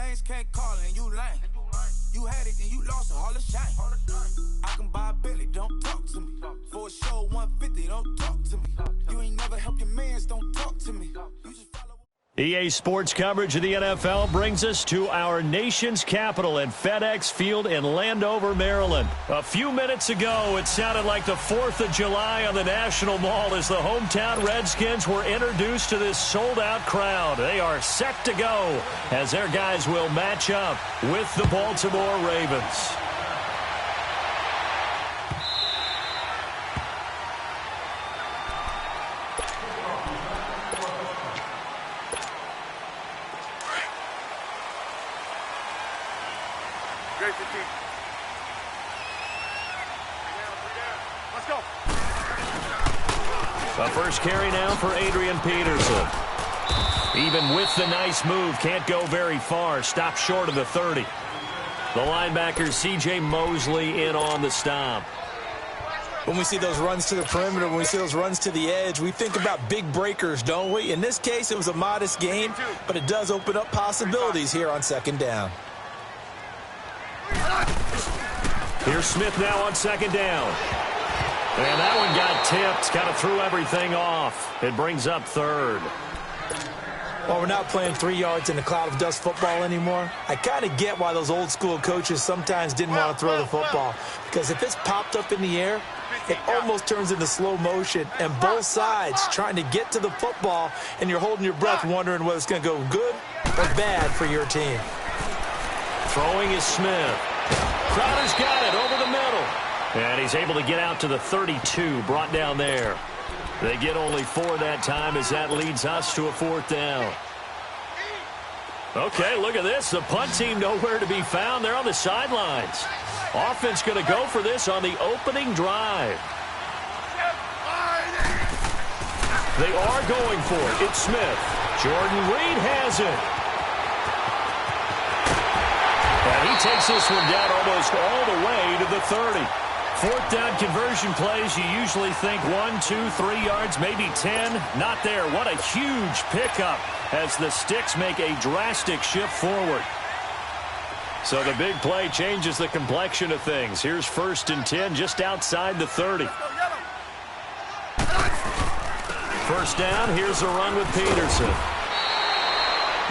names can't call and you lame. You had it and you lost it, all the shame. I can buy a Billy, don't talk to me. For a show 150, don't talk to me. You ain't never help your mans, don't talk to me. You just follow. EA Sports coverage of the NFL brings us to our nation's capital at FedEx Field in Landover, Maryland. A few minutes ago, it sounded like the 4th of July on the National Mall as the hometown Redskins were introduced to this sold-out crowd. They are set to go as their guys will match up with the Baltimore Ravens. A first carry now for Adrian Peterson. Even with the nice move, can't go very far. Stop short of the 30. The linebacker C.J. Mosley in on the stop. When we see those runs to the perimeter, when we see those runs to the edge, we think about big breakers, don't we? In this case, it was a modest gain, but it does open up possibilities here on second down. Here's Smith now on second down. And that one got tipped, kind of threw everything off. It brings up third. Well, we're not playing 3 yards in a cloud of dust football anymore. I kind of get why those old school coaches sometimes didn't want to throw the football. Because if it's popped up in the air, it almost turns into slow motion. And both sides trying to get to the football, and you're holding your breath wondering whether it's going to go good or bad for your team. Throwing is Smith. Crowder's got it over the middle. And he's able to get out to the 32, brought down there. They get only 4 that time as that leads us to a 4th down. Okay, look at this. The punt team nowhere to be found. They're on the sidelines. Offense going to go for this on the opening drive. They are going for it. It's Smith. Jordan Reed has it. And he takes this one down almost all the way to the 30. 4th down conversion plays, you usually think 1, 2, 3 yards, maybe 10. Not there. What a huge pickup as the Sticks make a drastic shift forward. So the big play changes the complexion of things. Here's 1st and 10 just outside the 30. 1st down, here's a run with Peterson.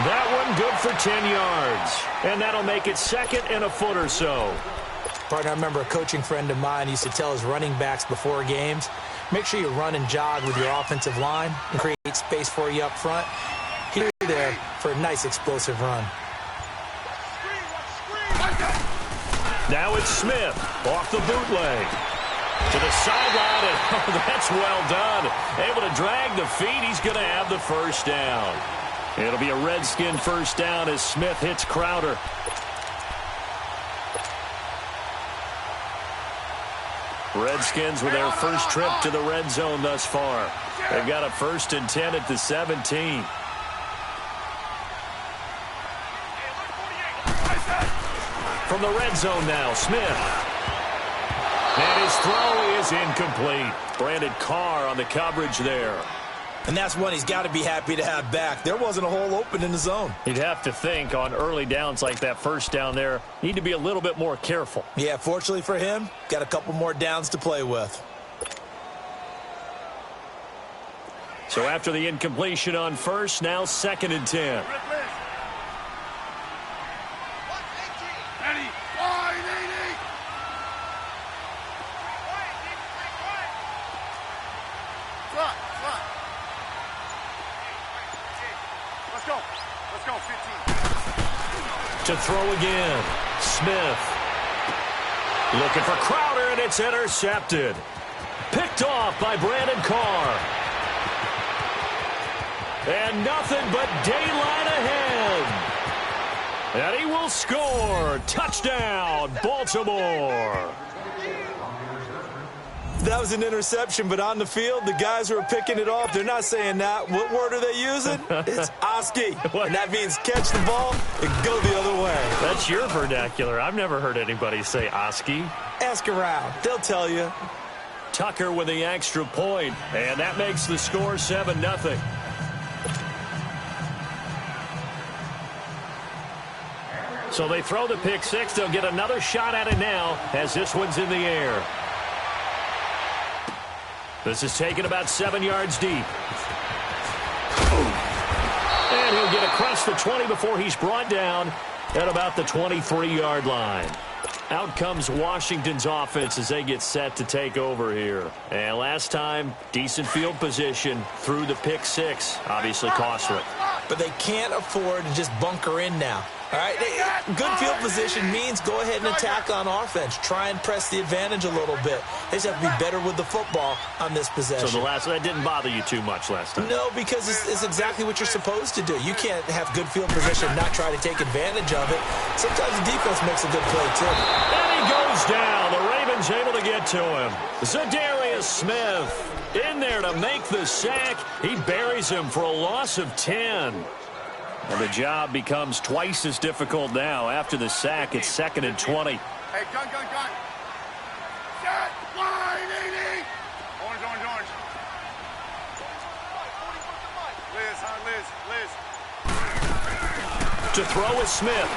That one good for 10 yards. And that'll make it 2nd and a foot or so. Partner, I remember a coaching friend of mine used to tell his running backs before games, make sure you run and jog with your offensive line and create space for you up front. He's there for a nice explosive run. Now it's Smith off the bootleg. To the sideline, and oh, that's well done. Able to drag the feet. He's going to have the 1st down. It'll be a Redskin 1st down as Smith hits Crowder. Redskins with their first trip to the red zone thus far. They've got a 1st and 10 at the 17. From the red zone now, Smith. And his throw is incomplete. Brandon Carr on the coverage there. And that's one he's got to be happy to have back. There wasn't a hole open in the zone. You'd have to think on early downs like that 1st down there, need to be a little bit more careful. Yeah, fortunately for him, got a couple more downs to play with. So after the incompletion on 1st, now 2nd and 10. To throw again, Smith. Looking for Crowder, and it's intercepted. Picked off by Brandon Carr. And nothing but daylight ahead. And he will score. Touchdown, Baltimore. That was an interception, but on the field, the guys who are picking it off, they're not saying that. What word are they using? It's Oski. And that means catch the ball and go the other way. That's your vernacular. I've never heard anybody say Oski. Ask around. They'll tell you. Tucker with the extra point, and that makes the score 7-0. So they throw the pick six. They'll get another shot at it now as this one's in the air. This is taken about 7 yards deep. And he'll get across the 20 before he's brought down at about the 23-yard line. Out comes Washington's offense as they get set to take over here. And last time, decent field position through the pick six. Obviously costly. But they can't afford to just bunker in now. All right, good field position means go ahead and attack on offense. Try and press the advantage a little bit. They just have to be better with the football on this possession. So that didn't bother you too much last time? No, because it's exactly what you're supposed to do. You can't have good field position and not try to take advantage of it. Sometimes the defense makes a good play, too. And he goes down. The Ravens able to get to him. Zadarius Smith in there to make the sack. He buries him for a loss of 10. And the job becomes twice as difficult now. After the sack, it's 2nd and 20. Hey, gun. Set, wide, 80. Orange. Liz. To throw is Smith.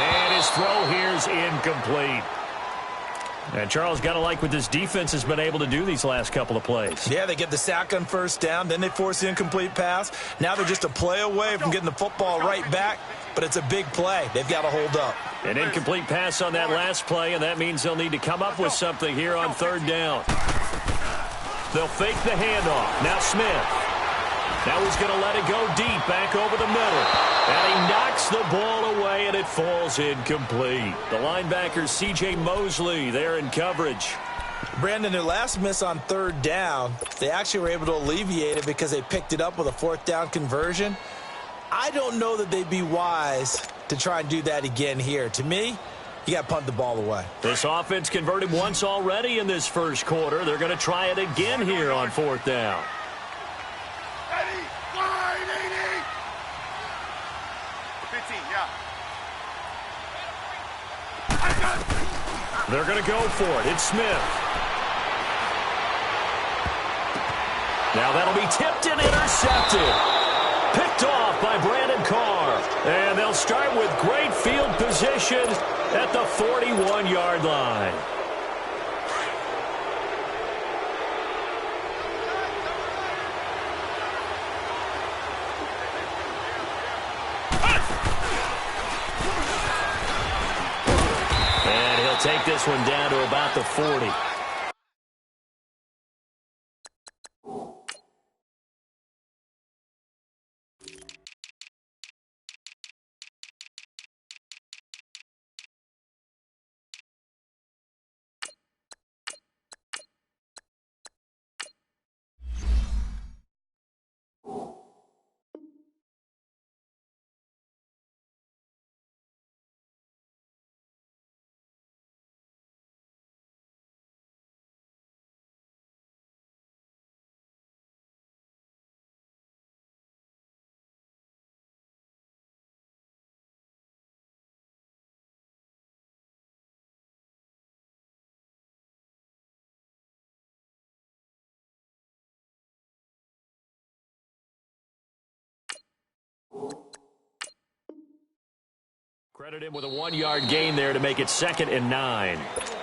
And his throw here is incomplete. And Charles, got to like what this defense has been able to do these last couple of plays. Yeah, they get the sack on first down, then they force the incomplete pass. Now they're just a play away from getting the football right back, but it's a big play. They've got to hold up. An incomplete pass on that last play, and that means they'll need to come up with something here on 3rd down. They'll fake the handoff. Now Smith. Now he's going to let it go deep, back over the middle. And he knocks the ball away, and it falls incomplete. The linebacker, C.J. Mosley, there in coverage. Brandon, their last miss on 3rd down, they actually were able to alleviate it because they picked it up with a 4th down conversion. I don't know that they'd be wise to try and do that again here. To me, you got to punt the ball away. This offense converted once already in this first quarter. They're going to try it again here on 4th down. Ready, wide, 80. 15, yeah. They're going to go for it. It's Smith. Now that'll be tipped and intercepted. Picked off by Brandon Carr. And they'll start with great field position at the 41-yard line. And he'll take this one down to about the 40. Credit him with a 1-yard gain there to make it 2nd and 9.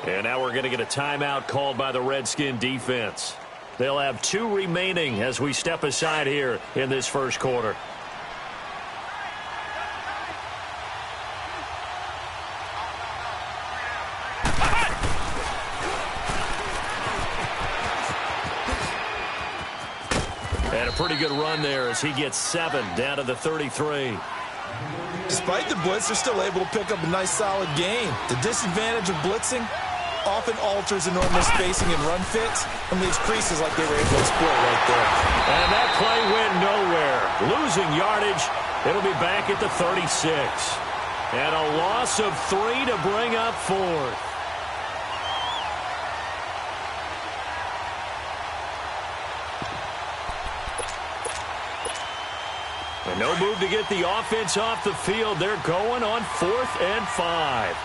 And now we're going to get a timeout called by the Redskin defense. They'll have 2 remaining as we step aside here in this first quarter. And a pretty good run there as he gets 7 down to the 33. Despite the blitz, they're still able to pick up a nice, solid gain. The disadvantage of blitzing often alters the normal spacing and run fits and leaves creases like they were able to exploit right there. And that play went nowhere. Losing yardage. It'll be back at the 36. And a loss of 3 to bring up 4th. And no move to get the offense off the field. They're going on 4th and 5.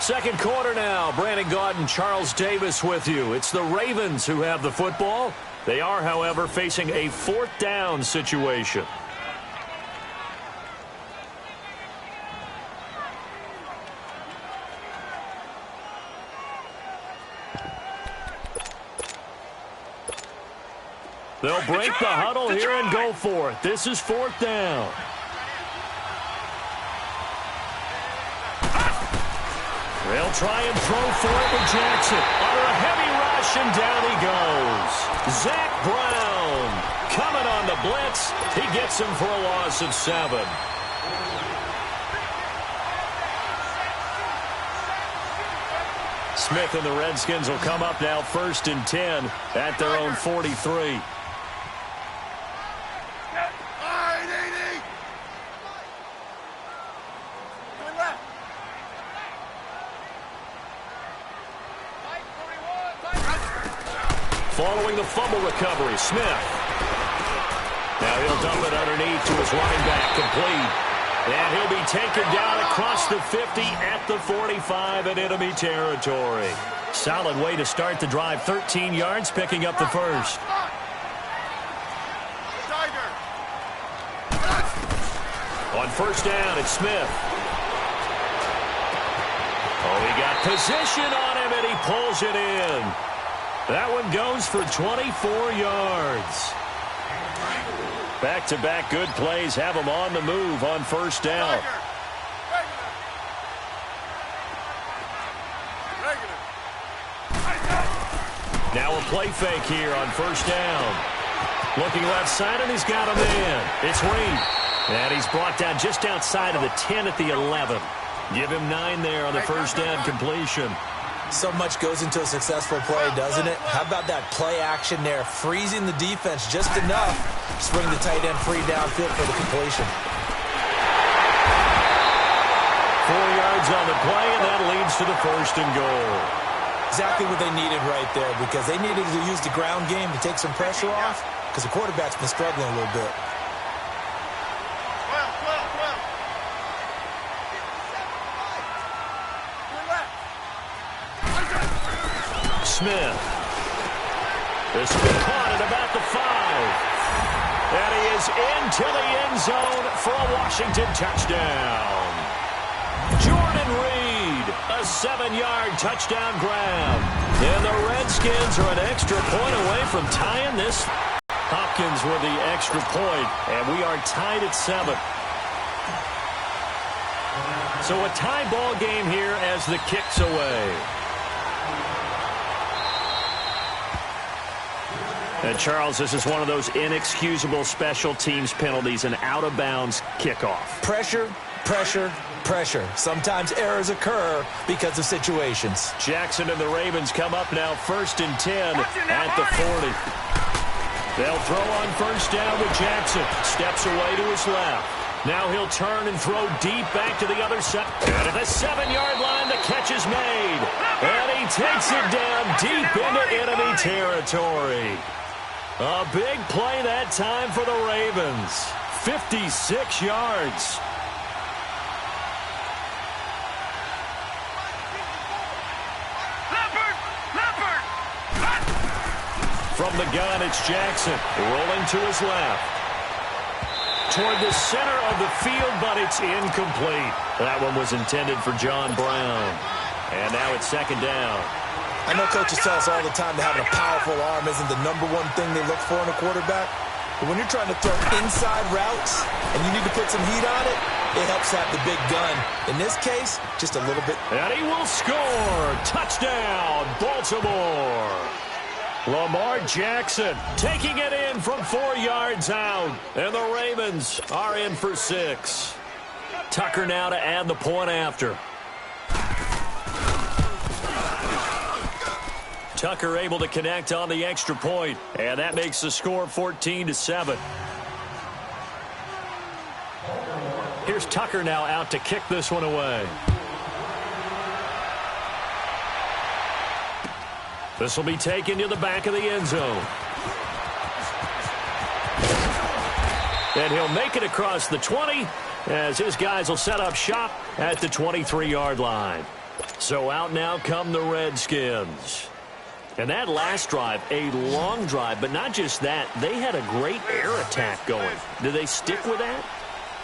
Second quarter now. Brandon Gaudin, Charles Davis with you. It's the Ravens who have the football. They are, however, facing a 4th down situation. They'll break the huddle here and go for it. This is 4th down. They'll try and throw for it with Jackson. Under a heavy rush, and down he goes. Zach Brown coming on the blitz. He gets him for a loss of 7. Smith and the Redskins will come up now 1st and 10 at their own 43. Following the fumble recovery, Smith. Now he'll dump it underneath to his running back, complete. And he'll be taken down across the 50 at the 45 in enemy territory. Solid way to start the drive. 13 yards, picking up the first. On 1st down, it's Smith. Oh, he got position on him, and he pulls it in. That one goes for 24 yards. Back-to-back good plays have him on the move on 1st down. Now a play fake here on 1st down. Looking left side, and he's got a man. It's Reed. And he's brought down just outside of the 10 at the 11. Give him 9 there on the 1st down completion. So much goes into a successful play, doesn't it? How about that play action there? Freezing the defense just enough to bring the tight end free downfield for the completion. 4 yards on the play, and that leads to the 1st and goal. Exactly what they needed right there, because they needed to use the ground game to take some pressure off, because the quarterback's been struggling a little bit. Smith. This will be caught at about the 5. And he is into the end zone for a Washington touchdown. Jordan Reed, a 7-yard touchdown grab. And the Redskins are an extra point away from tying this. Hopkins with the extra point, and we are tied at 7. So a tie ball game here as the kick's away. And Charles, this is one of those inexcusable special teams penalties, an out-of-bounds kickoff. Pressure, pressure, pressure. Sometimes errors occur because of situations. Jackson and the Ravens come up now 1st and 10 at the 40. They'll throw on 1st down with Jackson. Steps away to his left. Now he'll turn and throw deep back to the other side. And at the 7-yard line, the catch is made. And he takes it down deep into enemy territory. A big play that time for the Ravens. 56 yards. From the gun, it's Jackson. Rolling to his left. Toward the center of the field, but it's incomplete. That one was intended for John Brown. And now it's 2nd down. I know coaches tell us all the time that having a powerful arm isn't the #1 thing they look for in a quarterback. But when you're trying to throw inside routes and you need to put some heat on it, it helps have the big gun. In this case, just a little bit. And he will score. Touchdown, Baltimore. Lamar Jackson taking it in from 4 yards out. And the Ravens are in for 6. Tucker now to add the point after. Tucker able to connect on the extra point, and that makes the score 14-7. Here's Tucker now out to kick this one away. This will be taken to the back of the end zone. And he'll make it across the 20 as his guys will set up shop at the 23-yard line. So out now come the Redskins. And that last drive, a long drive, but not just that, they had a great air attack going. Do they stick with that?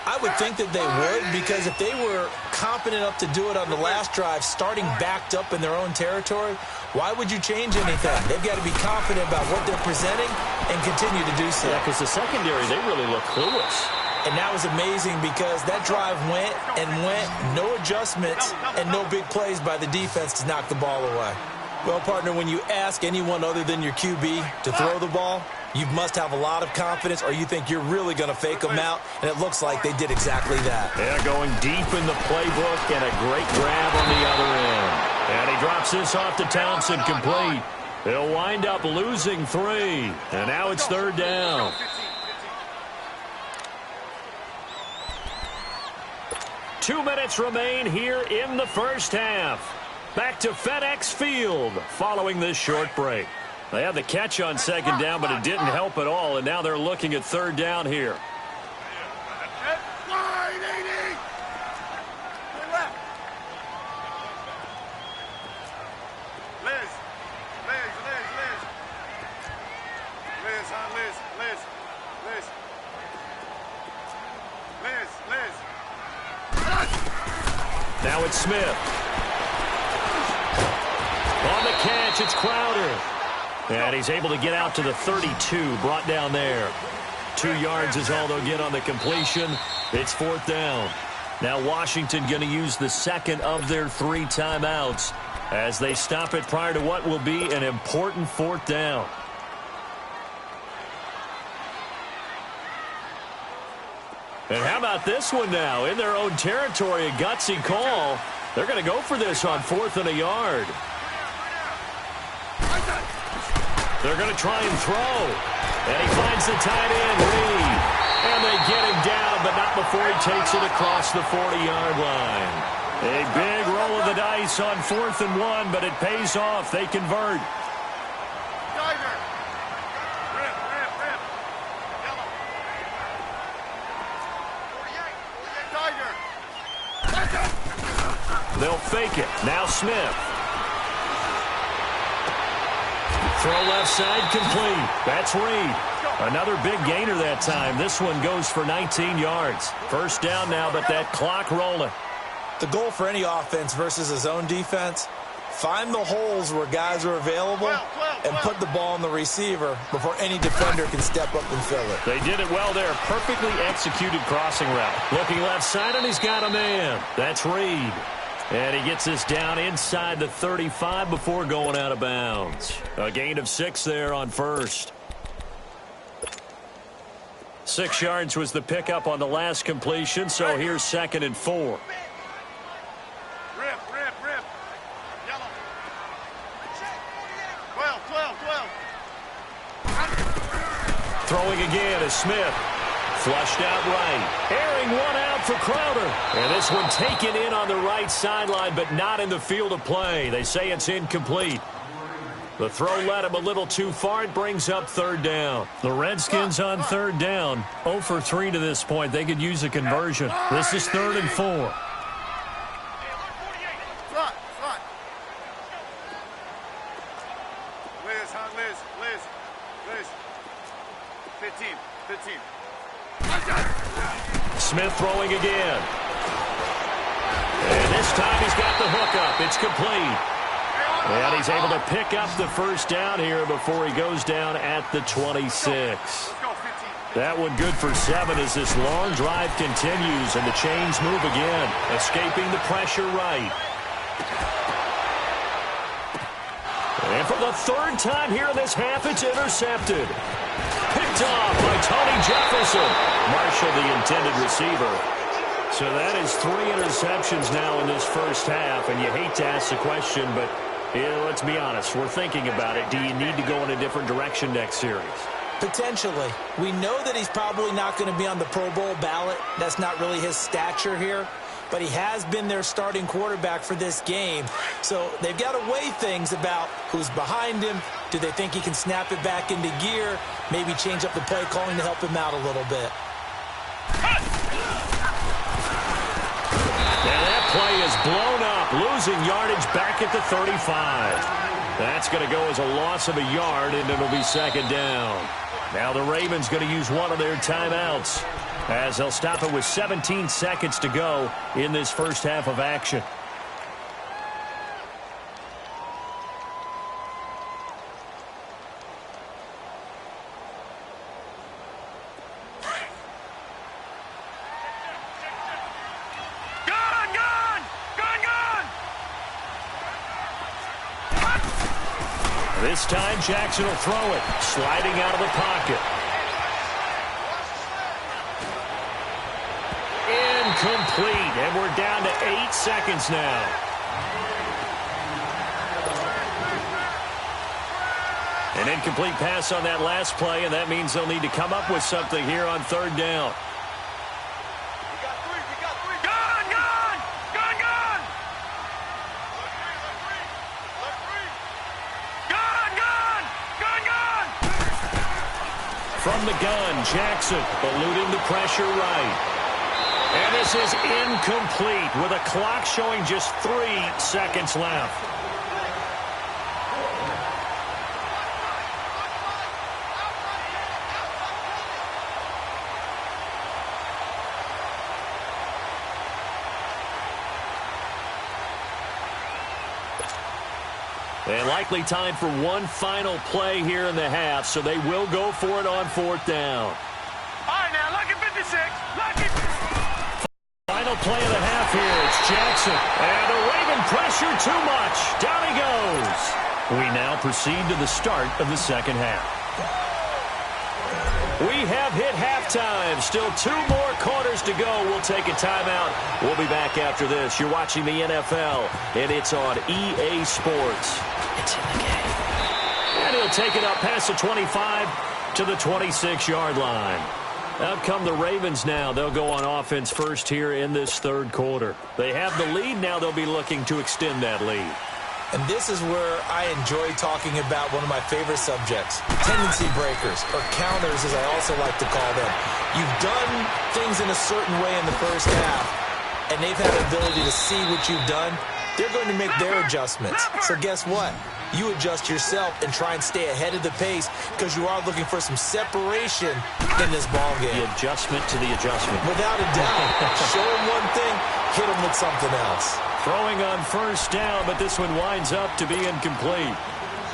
I would think that they would, because if they were confident enough to do it on the last drive, starting backed up in their own territory, why would you change anything? They've got to be confident about what they're presenting and continue to do so. Yeah, because the secondary, they really look clueless. And that was amazing because that drive went and went, no adjustments and no big plays by the defense to knock the ball away. Well, partner, when you ask anyone other than your QB to throw the ball, you must have a lot of confidence, or you think you're really going to fake them out, and it looks like they did exactly that. Yeah, going deep in the playbook and a great grab on the other end. And he drops this off to Thompson, complete. He'll wind up losing 3, and now it's 3rd down. Two minutes remain here in the first half. Back to FedEx Field following this short break. They had the catch on 2nd down, but it didn't help at all, and now they're looking at 3rd down here. Now it's Smith. On the catch, it's Crowder. And he's able to get out to the 32, brought down there. 2 yards is all they'll get on the completion. It's 4th down. Now Washington going to use the second of their 3 timeouts as they stop it prior to what will be an important 4th down. And how about this one now? In their own territory, a gutsy call. They're going to go for this on 4th and a yard. They're going to try and throw. And he finds the tight end, Reed. And they get him down, but not before he takes it across the 40-yard line. A big roll of the dice on 4th and 1, but it pays off. They convert. They'll fake it. Now Smith. Throw left side, complete. That's Reed. Another big gainer that time. This one goes for 19 yards. 1st down now, but that clock rolling. The goal for any offense versus a zone defense, find the holes where guys are available and put the ball on the receiver before any defender can step up and fill it. They did it well there. Perfectly executed crossing route. Looking left side, and he's got a man. That's Reed. And he gets this down inside the 35 before going out of bounds. A gain of 6 there on 1st. 6 yards was the pickup on the last completion, so here's 2nd and 4. Rip. Yellow. 12. Throwing again is Smith. Flushed out right. Airing one out for Crowder. And this one taken in on the right sideline, but not in the field of play. They say it's incomplete. The throw led him a little too far. It brings up 3rd down. The Redskins on 3rd down. 0 for 3 to this point. They could use a conversion. This is 3rd and 4. Liz. 15. Smith throwing again. And this time he's got the hookup. It's complete. And he's able to pick up the 1st down here before he goes down at the 26. That one good for 7 as this long drive continues and the chains move again. Escaping the pressure right. And for the 3rd time here in this half, it's intercepted. Picked off by Tony Jefferson. Marshall, the intended receiver. So that is 3 interceptions now in this first half, and you hate to ask the question, but let's be honest. We're thinking about it. Do you need to go in a different direction next series? Potentially. We know that he's probably not going to be on the Pro Bowl ballot. That's not really his stature here. But he has been their starting quarterback for this game. So they've got to weigh things about who's behind him. Do they think he can snap it back into gear? Maybe change up the play calling to help him out a little bit. And that play is blown up, losing yardage back at the 35. That's going to go as a loss of a yard, and it'll be second down. Now the Ravens going to use one of their timeouts, as they'll stop it with 17 seconds to go in this first half of action. This time Jackson will throw it, sliding out of the pocket. Incomplete, and we're down to 8 seconds now. An incomplete pass on that last play, and that means they'll need to come up with something here on third down. From the gun, Jackson eluding the pressure right. And this is incomplete with a clock showing just 3 seconds left. And likely time for one final play here in the half, so they will go for it on fourth down. All right, now, lucky 56. Lucky. Final play of the half here. It's Jackson. And the Raven pressure too much. Down he goes. We now proceed to the start of the second half. We have hit halftime. Still 2 more quarters to go. We'll take a timeout. We'll be back after this. You're watching the NFL, and it's on EA Sports. It's in the game. And he'll take it up past the 25 to the 26-yard line. Out come the Ravens now. They'll go on offense first here in this third quarter. They have the lead. Now they'll be looking to extend that lead. And this is where I enjoy talking about one of my favorite subjects, tendency breakers, or counters as I also like to call them. You've done things in a certain way in the first half, and they've had the ability to see what you've done. They're going to make their adjustments. So guess what? You adjust yourself and try and stay ahead of the pace because you are looking for some separation in this ballgame. The adjustment to the adjustment. Without a doubt. Show them one thing, hit them with something else. Throwing on first down, but this one winds up to be incomplete.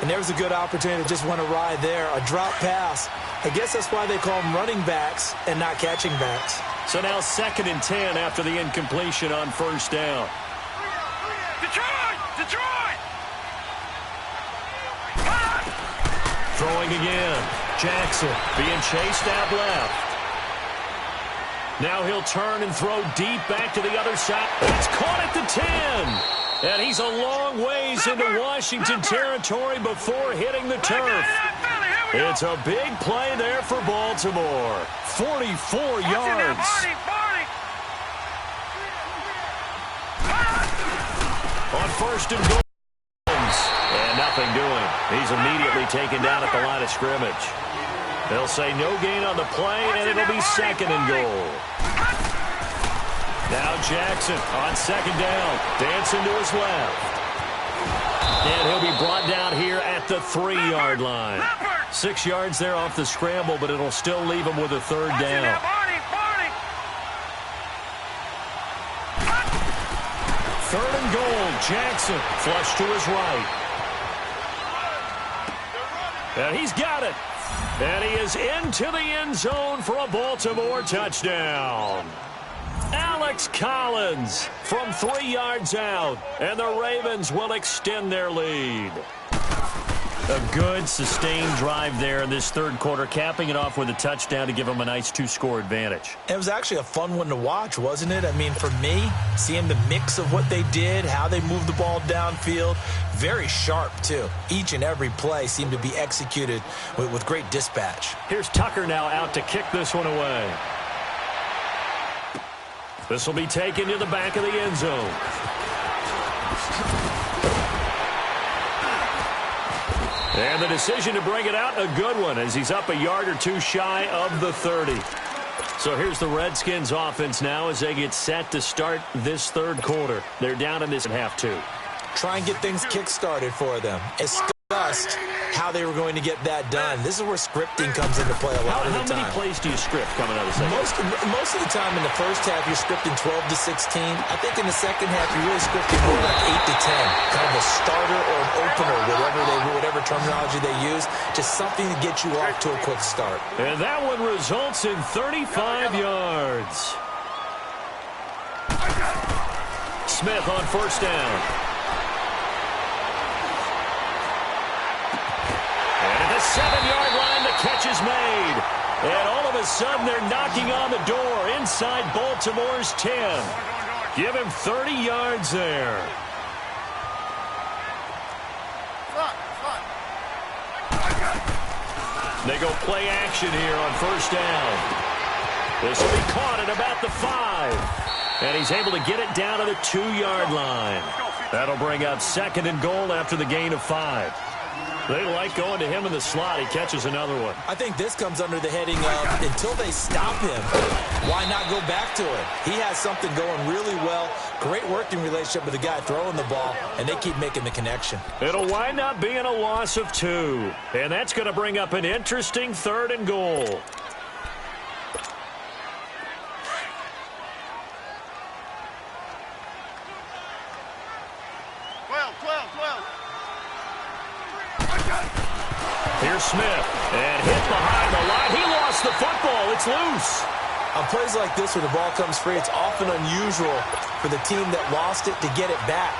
And there's a good opportunity to just want to ride there. A drop pass. I guess that's why they call them running backs and not catching backs. So now 2nd and 10 after the incompletion on first down. Detroit! Detroit! Throwing again. Jackson being chased out left. Now he'll turn and throw deep back to the other side. It's caught at the 10. And he's a long ways into Washington territory before hitting the turf. It's a big play there for Baltimore. 44 yards. On first and goal. And nothing doing. He's immediately taken down at the line of scrimmage. They'll say no gain on the play, and it'll be 2nd and goal. Now Jackson on 2nd down. Dancing to his left. And he'll be brought down here at the 3-yard line. 6 yards there off the scramble, but it'll still leave him with a 3rd down. 3rd and goal. Jackson flush to his right. And he's got it. And he is into the end zone for a Baltimore touchdown. Alex Collins from 3 yards out. And the Ravens will extend their lead. A good, sustained drive there in this third quarter, capping it off with a touchdown to give them a nice 2-score advantage. It was actually a fun one to watch, wasn't it? I mean, for me, seeing the mix of what they did, how they moved the ball downfield, very sharp, too. Each and every play seemed to be executed with great dispatch. Here's Tucker now out to kick this one away. This will be taken to the back of the end zone. And the decision to bring it out, a good one, as he's up a yard or two shy of the 30. So here's the Redskins offense now as they get set to start this third quarter. They're down in this in half 2. Try and get things kick-started for them. adjust how they were going to get that done. This is where scripting comes into play a lot of the time. How many plays do you script coming out of the second? Most of the time in the first half, you're scripting 12 to 16. I think in the second half, you're really scripting more like 8 to 10. Kind of a starter or an opener, whatever terminology they use. Just something to get you off to a quick start. And that one results in 35 yards. Smith on first down. And at the 7-yard line, the catch is made. And all of a sudden, they're knocking on the door inside Baltimore's 10. Give him 30 yards there. They go play action here on first down. This will be caught at about the 5. And he's able to get it down to the 2-yard line. That'll bring up 2nd and goal after the gain of 5. They like going to him in the slot. He catches another one. I think this comes under the heading of until they stop him, why not go back to it? He has something going really well. Great working relationship with the guy throwing the ball, and they keep making the connection. It'll wind up being a loss of 2. And that's going to bring up an interesting 3rd and goal. Here's Smith, and hit behind the line. He lost the football. It's loose. On plays like this where the ball comes free, it's often unusual for the team that lost it to get it back.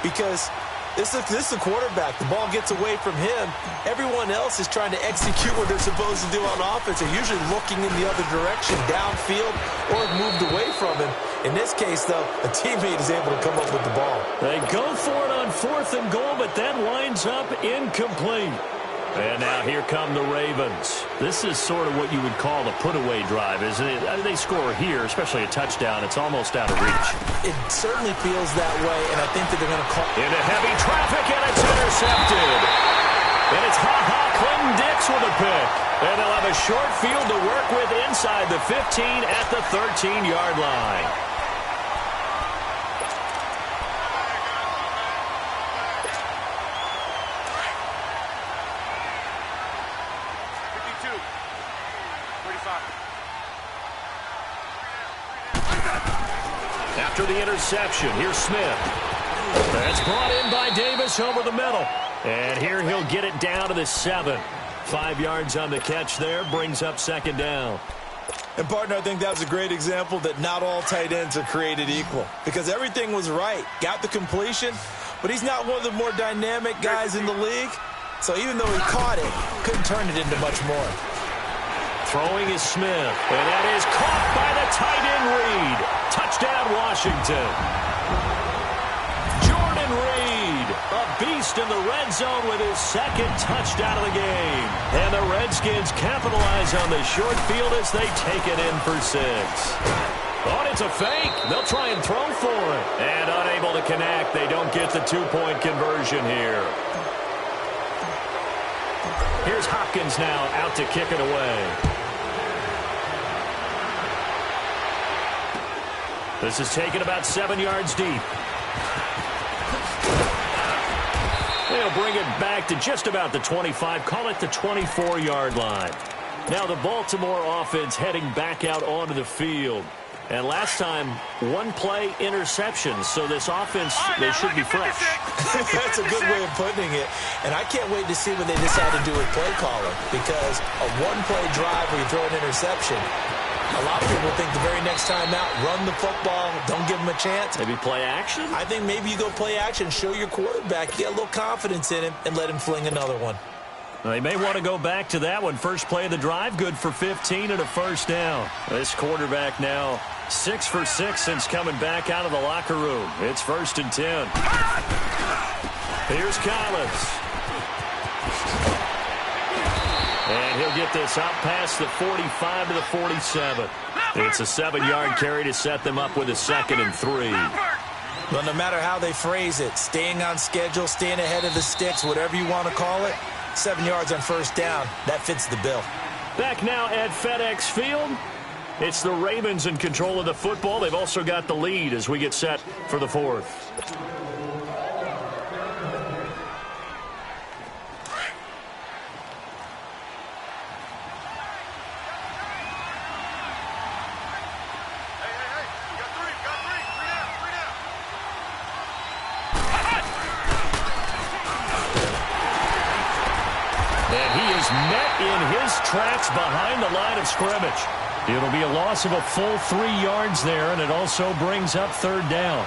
Because this is a quarterback. The ball gets away from him. Everyone else is trying to execute what they're supposed to do on offense. They're usually looking in the other direction, downfield, or moved away from him. In this case, though, a teammate is able to come up with the ball. They go for it on 4th and goal, but that winds up incomplete. And now here come the Ravens. This is sort of what you would call a put-away drive, isn't it? I mean, they score here, especially a touchdown. It's almost out of reach. It certainly feels that way, and I think that they're going to call... Into heavy traffic, and it's intercepted. And it's Clinton Dix with a pick. And they'll have a short field to work with inside the 15 at the 13-yard line. After the interception, here's Smith. That's brought in by Davis over the middle. And here he'll get it down to the 7. 5 yards on the catch there, brings up 2nd down. And, partner, I think that was a great example that not all tight ends are created equal. Because everything was right. Got the completion, but he's not one of the more dynamic guys in the league. So even though he caught it, couldn't turn it into much more. Throwing is Smith, and that is caught by the tight end Reed. Touchdown, Washington. Jordan Reed, a beast in the red zone with his 2nd touchdown of the game. And the Redskins capitalize on the short field as they take it in for 6. Oh, it's a fake. They'll try and throw for it. And unable to connect. They don't get the 2-point conversion here. Here's Hopkins now out to kick it away. This is taken about 7 yards deep. They'll bring it back to just about the 25, call it the 24-yard line. Now the Baltimore offense heading back out onto the field. And last time, 1-play interception, so this offense, they should be fresh. That's a good way of putting it. And I can't wait to see what they decide to do with play calling, because a 1-play drive where you throw an interception, a lot of people think the very next time out, run the football, don't give them a chance. Maybe play action? I think maybe you go play action, show your quarterback, get a little confidence in him, and let him fling another one. They may want to go back to that one. First play of the drive, good for 15 and a first down. This quarterback now 6 for 6 since coming back out of the locker room. It's 1st and 10. Here's Collins. And he'll get this up past the 45 to the 47. It's a 7-yard carry to set them up with a 2nd and 3. Well, no matter how they phrase it, staying on schedule, staying ahead of the sticks, whatever you want to call it, 7 yards on first down, that fits the bill. Back now at FedEx Field. It's the Ravens in control of the football. They've also got the lead as we get set for the 4th. met in his tracks behind the line of scrimmage. It'll be a loss of a full 3 yards there, and it also brings up third down.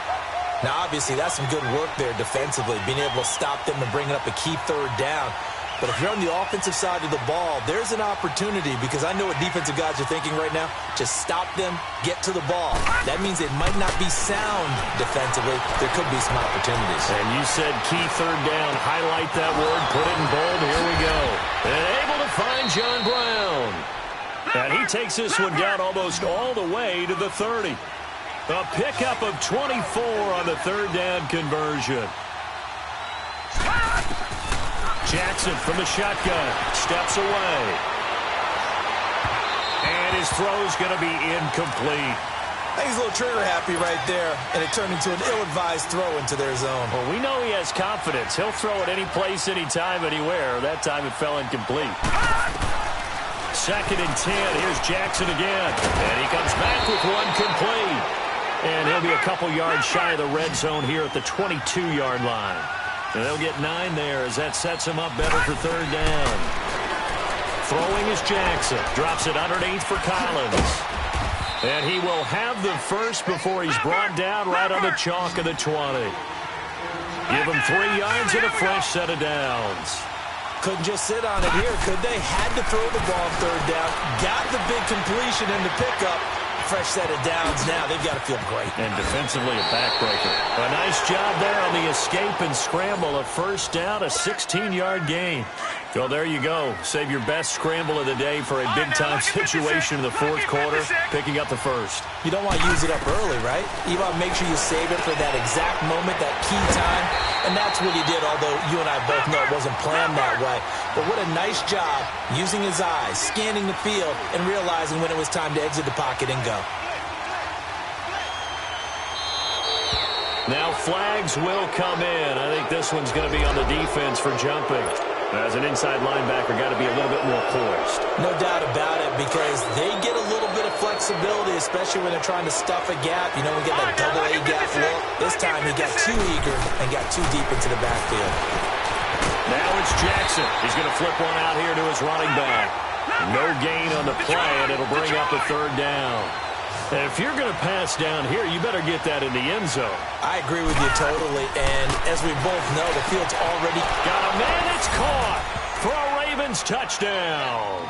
Now, obviously, that's some good work there defensively, being able to stop them and bringing up a key third down. But if you're on the offensive side of the ball, there's an opportunity, because I know what defensive guys are thinking right now. Just stop them, get to the ball. That means it might not be sound defensively. There could be some opportunities. And you said key third down. Highlight that word, put it in bold. Here we go. And able to find John Brown. And he takes this one down almost all the way to the 30. A pickup of 24 on the third down conversion. Jackson from the shotgun, steps away. And his throw's going to be incomplete. I think he's a little trigger happy right there, and it turned into an ill-advised throw into their zone. Well, we know he has confidence. He'll throw it any place, anytime, anywhere. That time it fell incomplete. 2nd and 10. Here's Jackson again. And he comes back with one complete. And he'll be a couple yards shy of the red zone here at the 22-yard line. And they'll get 9 there as that sets him up better for third down. Throwing is Jackson. Drops it underneath for Collins. And he will have the first before he's brought down right on the chalk of the 20. Give him 3 yards and a fresh set of downs. Couldn't just sit on it here, could they? Had to throw the ball third down. Got the big completion in the pickup. Fresh set of downs now. They've got to feel great. And defensively, a backbreaker. A nice job there on the escape and scramble. A first down, a 16-yard gain. Well, there you go. Save your best scramble of the day for a big-time situation in the fourth quarter, picking up the first. You don't want to use it up early, right? You want to make sure you save it for that exact moment, that key time. And that's what he did, although you and I both know it wasn't planned that way. But what a nice job using his eyes, scanning the field, and realizing when it was time to exit the pocket and go. Now flags will come in. I think this one's going to be on the defense for jumping. As an inside linebacker, got to be a little bit more poised. No doubt about it, because they get a little bit of flexibility, especially when they're trying to stuff a gap. You know, we get that double-A gap look. This time he got too eager and got too deep into the backfield. Now it's Jackson. He's going to flip one out here to his running back. No gain on the play, and it'll bring up a third down. And if you're going to pass down here, you better get that in the end zone. I agree with you totally, and as we both know, the field's already got a man. It's caught for a Ravens touchdown.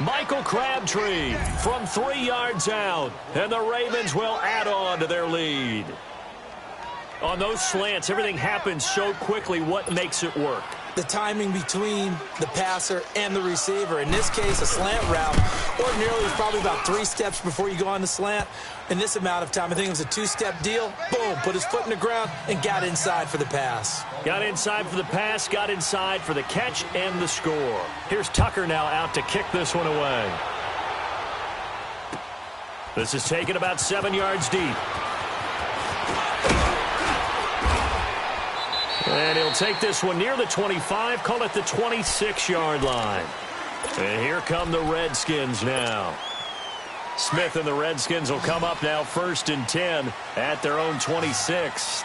Michael Crabtree from 3 yards out, and the Ravens will add on to their lead. On those slants, everything happens so quickly. What makes it work? The timing between the passer and the receiver. In this case, a slant route. Ordinarily, it's probably about 3 steps before you go on the slant. In this amount of time, I think it was a 2-step deal. Boom, put his foot in the ground and got inside for the pass. Got inside for the pass, got inside for the catch and the score. Here's Tucker now out to kick this one away. This is taken about 7 yards deep. And he'll take this one near the 25, call it the 26-yard line. And here come the Redskins now. Smith and the Redskins will come up now 1st and 10 at their own 26.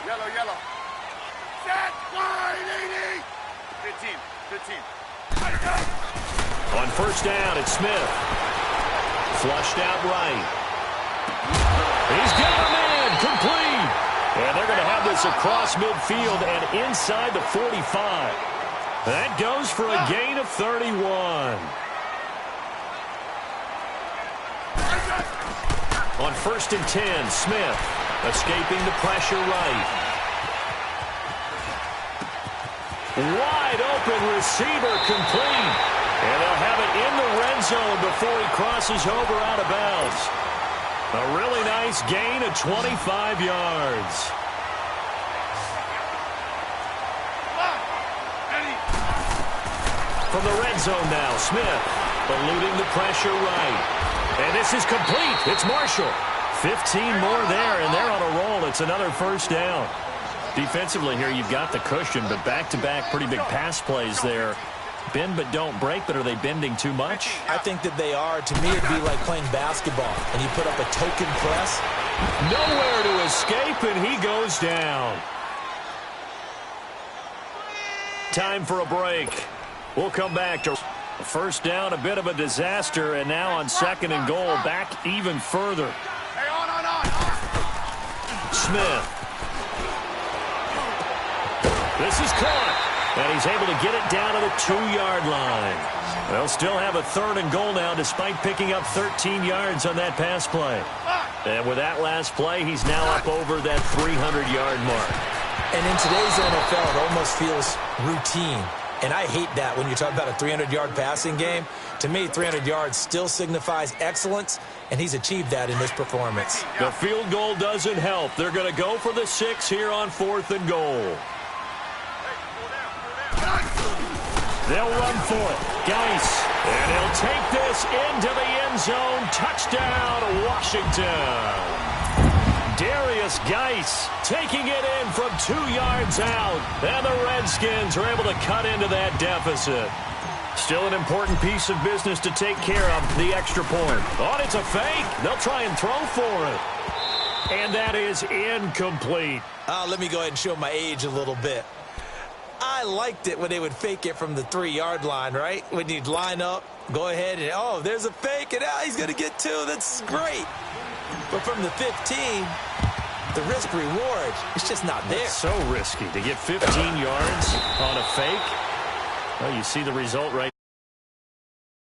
Yellow. Set, wide, 80. 15. On 1st down, it's Smith. Flushed out right. He's got a man, complete. And they're going to have this across midfield and inside the 45. That goes for a gain of 31. On 1st and 10, Smith escaping the pressure right. Wide open receiver complete. And they'll have it in the red zone before he crosses over out of bounds. A really nice gain of 25 yards. From the red zone now, Smith eluding the pressure right. And this is complete. It's Marshall. 15 more there, and they're on a roll. It's another 1st down. Defensively here, you've got the cushion, but back-to-back pretty big pass plays there. Bend but don't break, but are they bending too much? I think that they are. To me, it'd be like playing basketball, and you put up a token press. Nowhere to escape, and he goes down. Time for a break. We'll come back to first down, a bit of a disaster, and now on 2nd and goal, back even further. Hey, on. Smith. This is caught, and he's able to get it down to the 2-yard line. They'll still have a 3rd and goal now, despite picking up 13 yards on that pass play. And with that last play, he's now up over that 300-yard mark. And in today's NFL, it almost feels routine. And I hate that when you talk about a 300-yard passing game. To me, 300 yards still signifies excellence, and he's achieved that in this performance. The field goal doesn't help. They're going to go for the 6 here on 4th and goal. They'll run for it. Geis. And he'll take this into the end zone. Touchdown, Washington. Darius Geis taking it in from 2 yards out. And the Redskins are able to cut into that deficit. Still an important piece of business to take care of, the extra point. Oh, it's a fake. They'll try and throw for it. And that is incomplete. Let me go ahead and show my age a little bit. I liked it when they would fake it from the 3-yard line, right? When you'd line up, go ahead and, oh, there's a fake, and he's going to get 2. That's great. But from the 15, the risk-reward, it's just not there. It's so risky to get 15 yards on a fake. Well, you see the result right